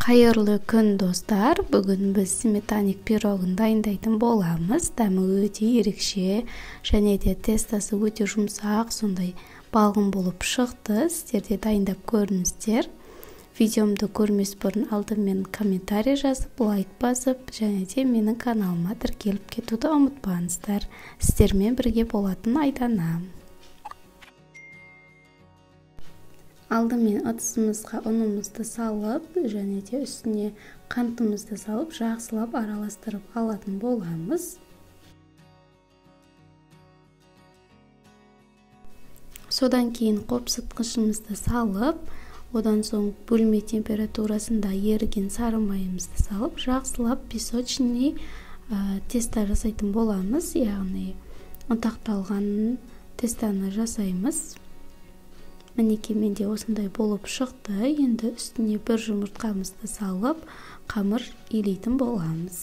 Кайырлы күн достар. Бүгін біз сметаник пирогын дайындайтын боламыз. Дәмі өте ерекше және де тестасы өте жұмсақ, сондай балғын болып шықты. Сіздер де дайындап көріңіздер. Видеомды көрмес бұрын алдымен комментарий жазып, лайк басып, және де менің каналыма тіркеліп кетуді ұмытпаңыздар. Сіздермен бірге болатын Айдана. Алдымен ыдысымызға ұнымызды салып, және де үстіне қантымызды салып, жақсылап араластырып алатын боламыз. Содан кейін қопсытқышымызды салып, одан соң бөлме температурасында еріген сары майымызды салып, жақсылап песочный теста жасайтын боламыз, яғни ұнтақталған тестаны жасаймыз. Мінекей менде осындай болып шықты. Енді үстіне бір жұмыртқамызды салып, қамыр илейтін боламыз.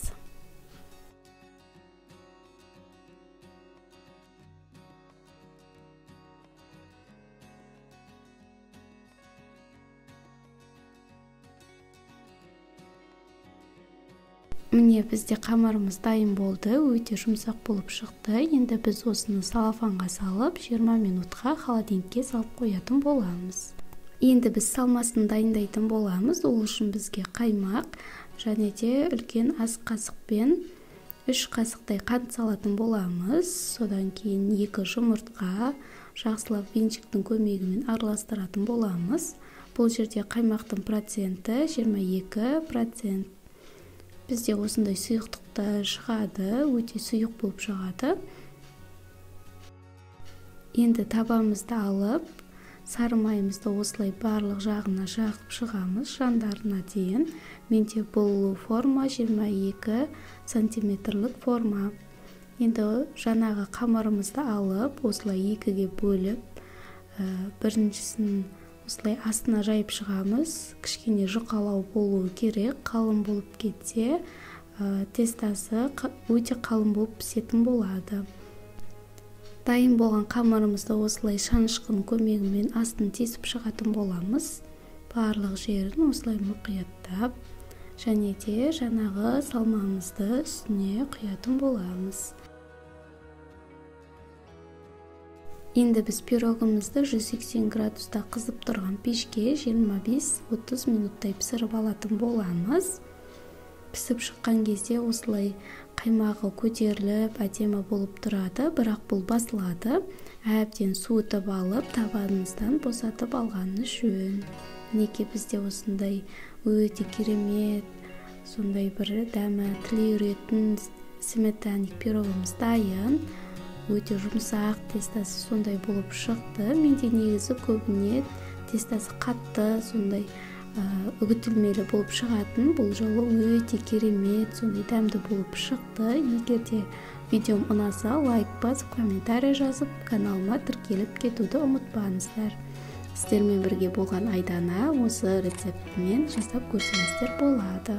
Міне бізде қамырымыз дайын болды, өте жұмсақ болып шықты. Енді біз осыны салафанға салып, 20 минутқа холодильникке салып қоятын боламыз. Енді біз салмасын дайындайтын боламыз. Ол үшін бізге қаймақ және де үлкен ас қасықпен 3 қасықтай қант салатын боламыз. Содан кейін 2 жұмыртқа жақсылап венчиктің көмегімен араластыратын боламыз. Бұл жерде қаймақтың проценті 22%. Бізде осындай сұйықтықта шығады, өте сұйық болып шығады. Енді табамызды алып, сары майымызды осылай барлық жағына жағып шығамыз, жандарына дейін. Менде бұл форма 22 сантиметрлік форма. Енді жаңағы қамырымызды алып, осылай екіге бөліп, біріншісін осылай астына жайып шығамыз. Кішкене жұқалау болуы керек, қалың болып кетсе, тестасы өте қалың болып пісетін болады. Дайын болған қамырымызды осылай шанышқының көмегімен астын тесіп шығатын боламыз. Барлық жерін осылай мұқияттап, және де жаңағы салмамызды үстіне құятын боламыз. Енді біз пирогымызды 180 градуста қызып тұрған пешке 25-30 минуттай пісіріп алатын боламыз. Пісіп шыққан кезде осылай қаймағы көтеріліп, әдемі болып тұрады, бірақ бұл басылады. Әбден суытып алып, табанымыздан босатып алғанымыз жөн. Мінекей бізде осындай өте керемет, сондай бір дәмі тілей үретін сметаник пирогымыз дайын. Өте жұмсақ, тестасы сондай болып шықты. Менде негізі көбіне тестасы қатты, сондай үгітілмелі болып шығатын. Бұл жолы өте керемет, сондай дәмді болып шықты. Егер де видеом ұнаса, лайк басып, комментарий жазып, каналыма тіркеліп кетуді ұмытпаңыздар. Сіздермен бірге болған Айдана, осы рецептімен жасап көрсеңіздер болады.